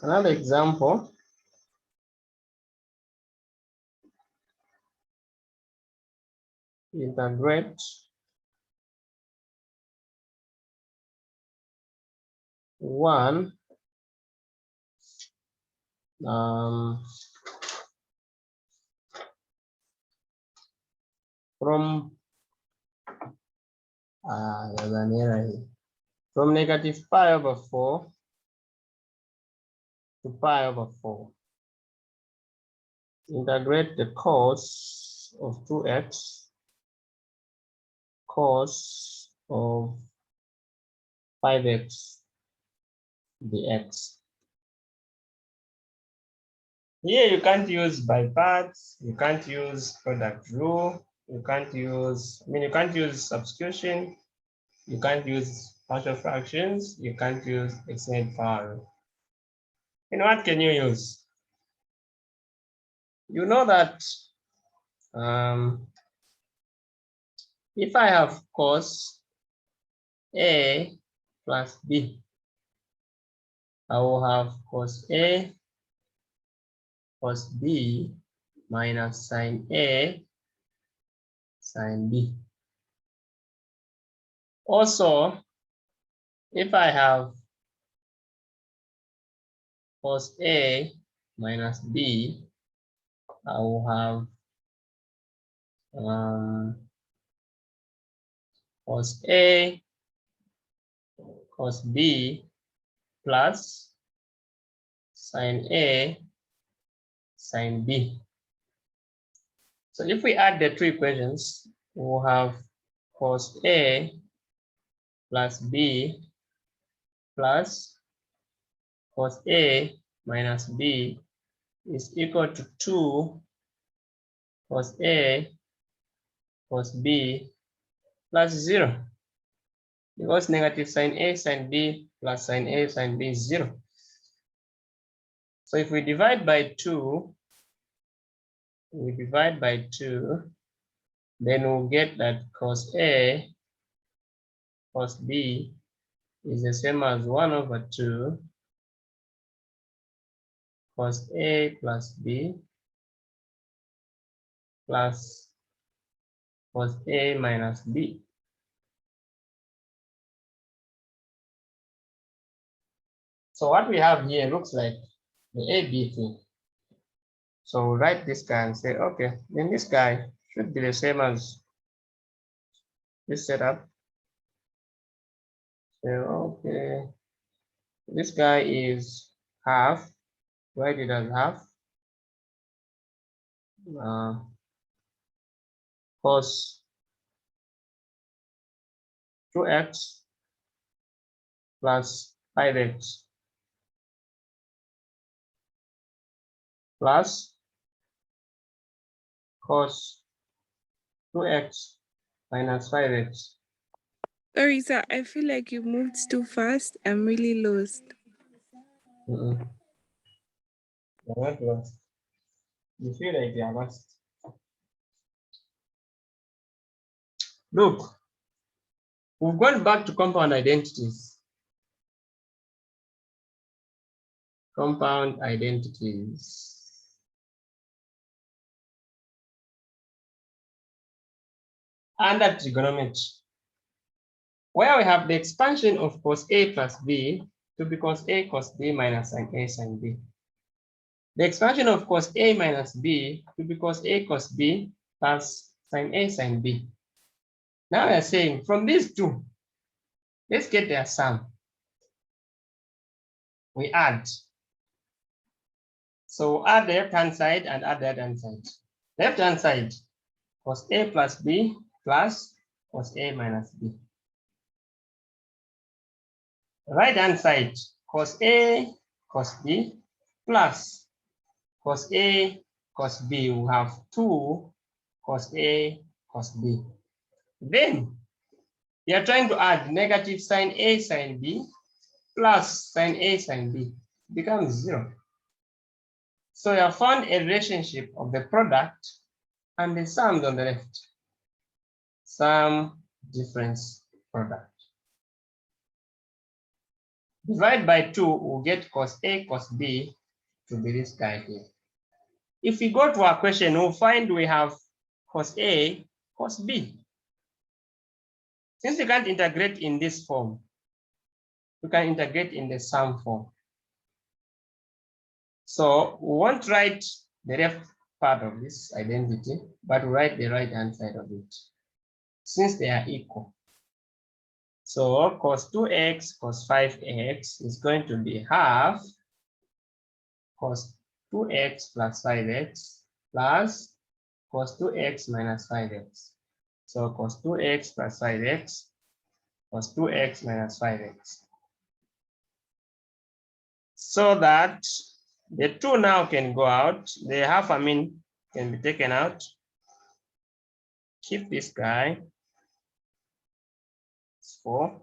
Another example. Integrate 1 from there's an error here. From negative pi over 4 to pi over 4. Integrate the cos of 2x, cos of 5x dx. Here you can't use by parts, you can't use product rule, you can't use substitution, you can't use partial fractions, you can't use extended power rule. And what can you use? You know that if I have cos A plus B, I will have cos A cos B minus sin A sin B. Also, if I have cos A minus B, I will have cos A cos B plus sin A sin B. So if we add the two equations, we'll have cos A plus B plus cos A minus B is equal to 2 cos A cos B plus 0. Because negative sin A sin B plus sin A sin B is 0. So if we divide by 2, then we'll get that cos A cos B is the same as 1 over 2 cos A plus B plus cos A minus B. So what we have here looks like the AB thing. So we'll write this guy and say, okay, then this guy should be the same as this setup. So, okay, this guy is half, write it as half, cos 2x plus 5x plus cos 2x minus 5x. Sorry, sir. I feel like you moved too fast. I'm really lost. You're not lost. You feel like you are lost. Look, we've gone back to compound identities. Compound identities. Under trigonometry, where we have the expansion of cos A plus B to be cos A cos B minus sin A sin B. The expansion of cos A minus B to be cos A cos B plus sin A sin B. Now we are saying from these two, let's get their sum. We add. So add the left-hand side and add the right-hand side. Left-hand side, cos A plus B plus cos A minus B. Right-hand side, cos A cos B plus cos A cos B. We have 2 cos A cos B. Then we are trying to add negative sin A sin B plus sin A sin B. It becomes 0. So you have found a relationship of the product and the sums on the left. Sum difference product. Divide by 2, we'll get cos A cos B to be this guy here. If we go to our question, we'll find we have cos A cos B. Since we can't integrate in this form, we can integrate in the sum form. So we won't write the left part of this identity, but we write the right hand side of it, since they are equal. So cos 2x cos 5x is going to be half cos 2x plus 5x plus cos 2x minus 5x. So cos 2x plus 5x cos 2x minus 5x. So that the 2 now can go out. The half can be taken out. Keep this guy. It's 4.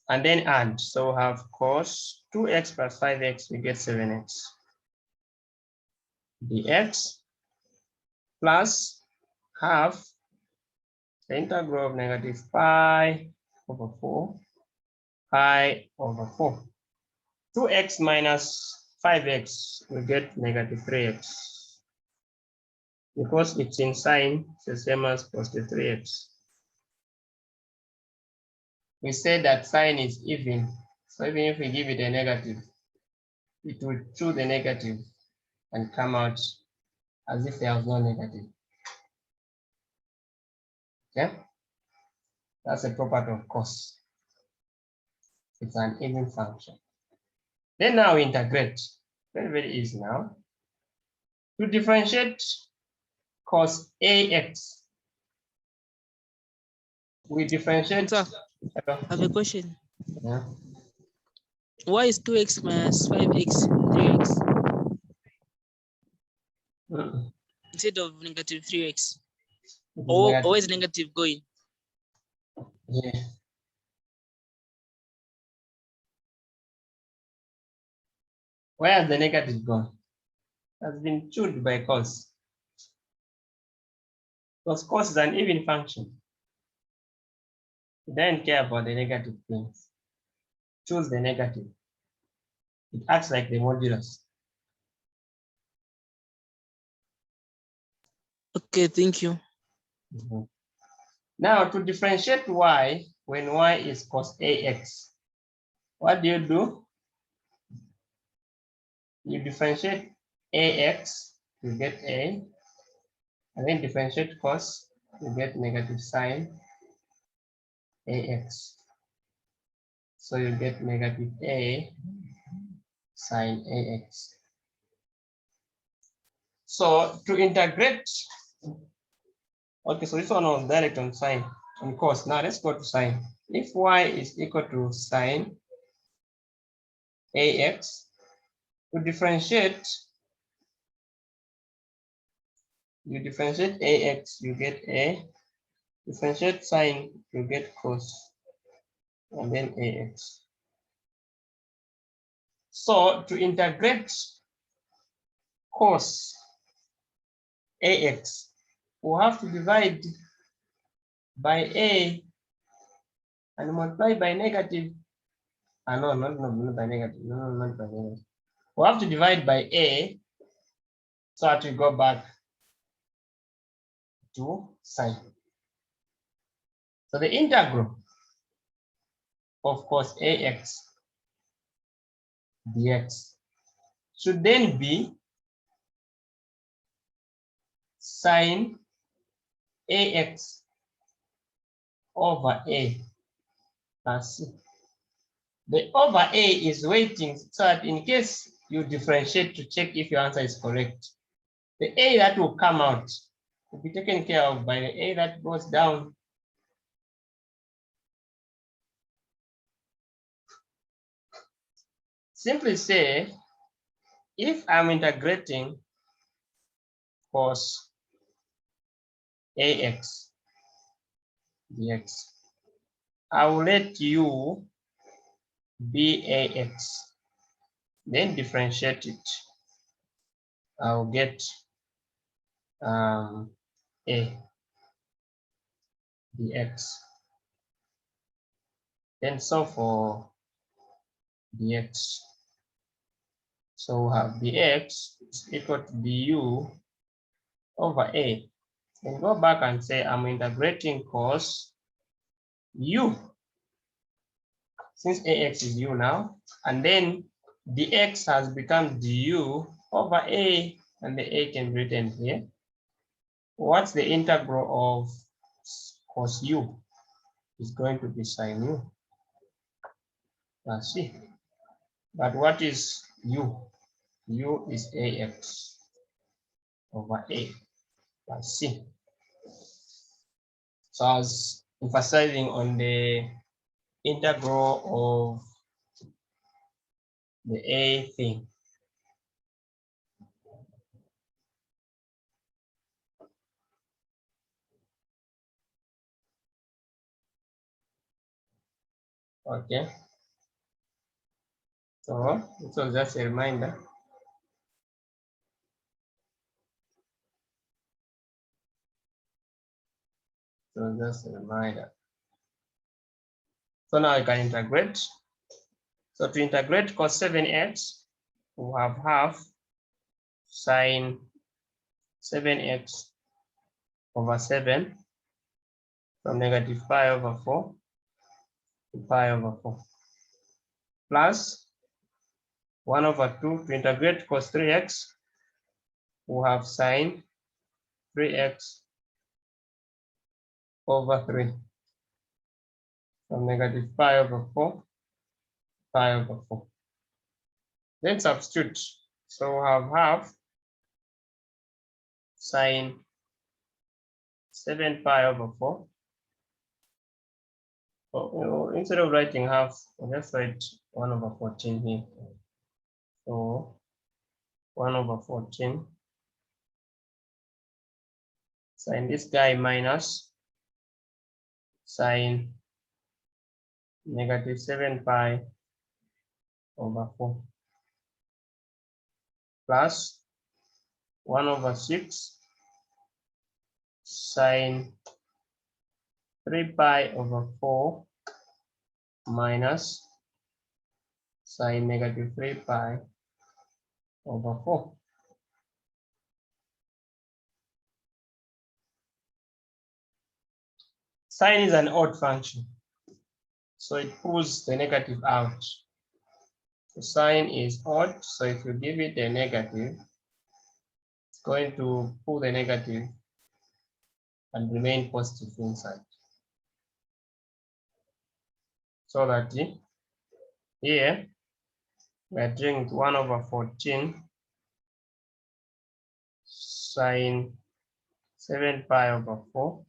And then add. So we have cos 2x plus 5x, we get 7x. Dx plus half the integral of negative pi over 4, pi over 4. 2x minus 5x, we get negative 3x. Because it's in sign, it's the same as positive 3x. We said that sign is even. So even if we give it a negative, it will choose the negative and come out as if there was no negative. Okay? That's a property of cos. It's an even function. Then now we integrate. Very, very easy now. To differentiate cos AX, we differentiate. Sir, I have a question. Yeah. Why is 2x minus 5x 3x instead of negative 3x? Or always negative going? Yeah. Where has the negative gone? Has been chewed by cos. Because cos is an even function. It doesn't care about the negative things. Choose the negative. It acts like the modulus. Okay, thank you. Now to differentiate y when y is cos ax, what do? You differentiate ax, you get a, and then differentiate cos, you get negative sine ax. So you get negative a sine ax. So to integrate, okay, so this one was direct on sine and cos. Now let's go to sine. If y is equal to sine ax, to differentiate, you differentiate ax, you get a, differentiate sine, you get cos, and then ax. So to integrate cos ax, we'll have to divide by a and multiply by negative. No, not by negative. No, not by negative. We'll have to divide by a so that we go back to sine. So the integral of cos ax dx should then be sine ax over a plus c. The over a is waiting so that in case you differentiate to check if your answer is correct, the a that will come out will be taken care of by the a that goes down. Simply say, if I'm integrating cos ax dx, I will let u be ax, then differentiate it. I'll get a dx. Then solve for dx. So we have dx is equal to du over a. Then go back and say I'm integrating cos u, since ax is u now, and then dx has become du over a, and the a can be written here. What's the integral of cos u? Is going to be sine u. Let's see. But what is u? U is ax over a. Let's see. So I was emphasizing on the integral of the a thing. Okay. So this was just a reminder. So just a reminder. So now you can integrate. So to integrate cos 7x, we have half sine 7x over 7 from negative pi over 4 to pi over 4 plus 1 over 2. To integrate cos 3x, we have sine 3x over 3 from negative pi over 4 pi over 4. Then substitute. So we have half sine 7 pi over 4. So instead of writing half, we'll just write 1 over 14 here. So 1 over 14 sine this guy minus sine negative 7 pi over 4 plus 1 over 6 sine 3 pi over 4 minus sine negative 3 pi over 4. Sine is an odd function, so it pulls the negative out. So sine is odd, so if you give it a negative, it's going to pull the negative and remain positive inside. So that here we are doing 1 over 14 sine 7 pi over 4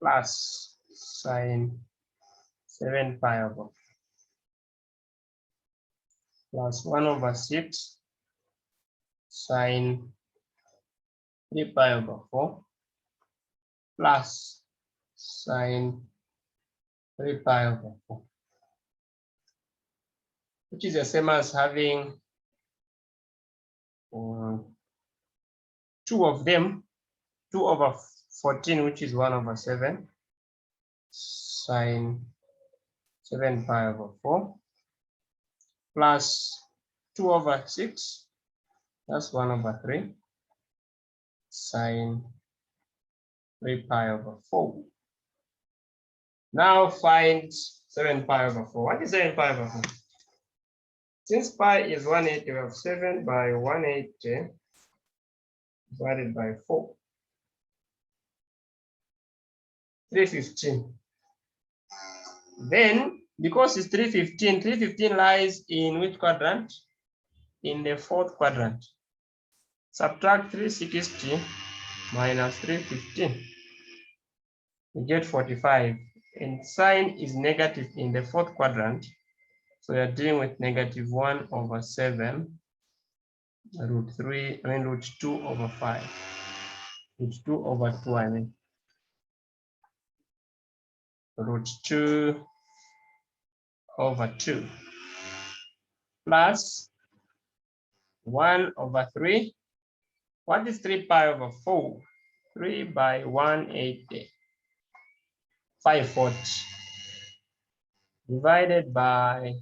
plus sine 7 pi over 4 plus 1 over 6 sine 3 pi over 4 plus sine 3 pi over 4, which is the same as having 2 of them, 2 over 14, which is 1 over 7 sine 7 pi over 4 plus 2 over 6, that's 1 over 3 sine 3 pi over 4. Now find 7 pi over 4. What is 7 pi over 4? Since pi is 180, we have 7 by 180 divided by 4. 315. Then, because it's 315, 315 lies in which quadrant? In the fourth quadrant. Subtract 360 minus 315. You get 45. And sine is negative in the fourth quadrant. So you're dealing with negative 1 over 7 root 2 over 5. Root 2 over 2, I mean. Root 2 over 2 plus 1 over 3. What is 3 pi over 4? 3 by 180. 540. divided by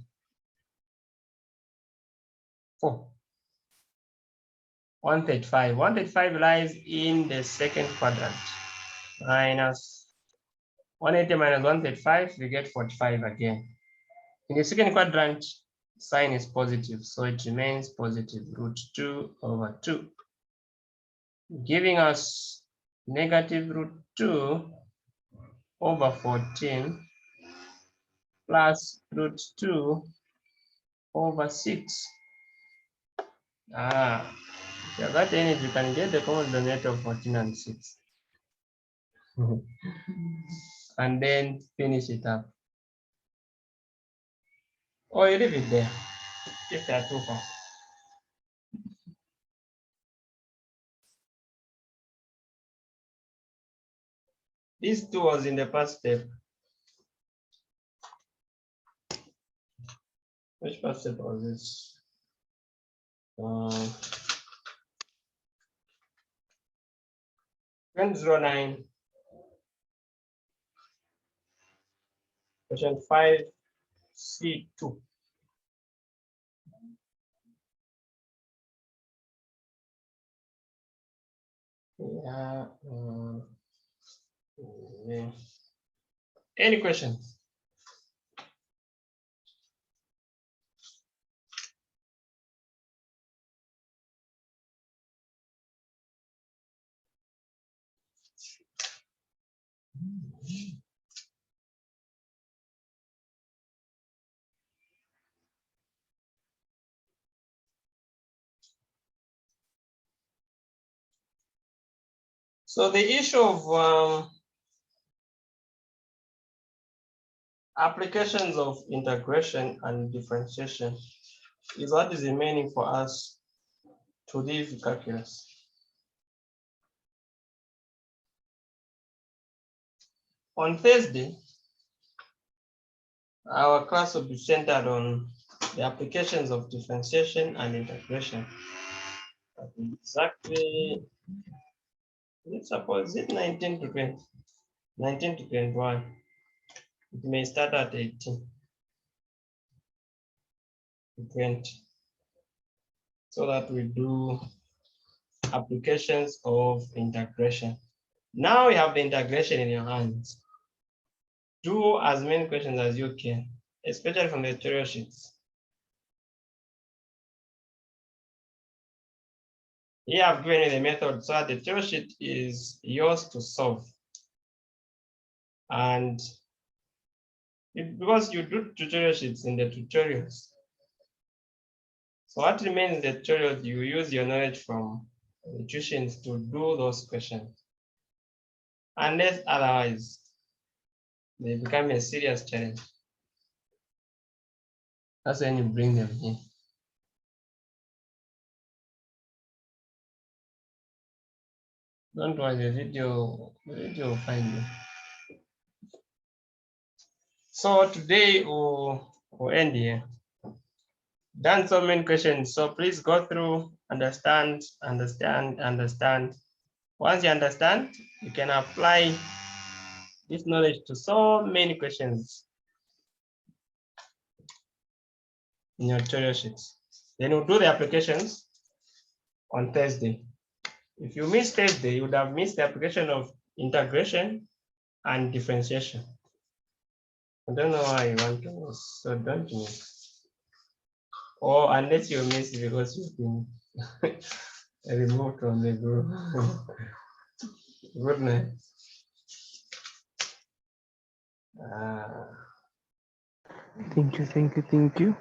4. 135. 135 lies in the second quadrant. Minus 180 minus 135, we get 45 again. In the second quadrant, sign is positive, so it remains positive, root 2 over 2, giving us negative root 2 over 14 plus root 2 over 6. If you got any, you can get the common denominator of 14 and 6. And then finish it up. Or you leave it there if they are too far. These two was in the first step. Which first step was this? 09. Question 5C2. Yeah. Any questions? So the issue of applications of integration and differentiation is what is remaining for us to leave calculus. On Thursday, our class will be centered on the applications of differentiation and integration. Exactly, let's suppose it 19 to 20, 19 to 21. It may start at 18 to 20, so that we do applications of integration. Now you have the integration in your hands. Do as many questions as you can, especially from the tutorial sheets. Here I've given you the method, so the tutorial sheet is yours to solve. And because you do tutorial sheets in the tutorials, so what remains in the tutorials, you use your knowledge from the tuitions to do those questions. Unless otherwise, they become a serious challenge. That's when you bring them in. Don't worry, the video will find you. So today we'll end here. Done so many questions, so please go through, understand. Once you understand, you can apply this knowledge to so many questions in your tutorial sheets. Then we'll do the applications on Thursday. If you missed Thursday, you would have missed the application of integration and differentiation. I don't know why you want to miss, so don't miss. Or unless you miss because you've been removed from the group. Good night. Thank you.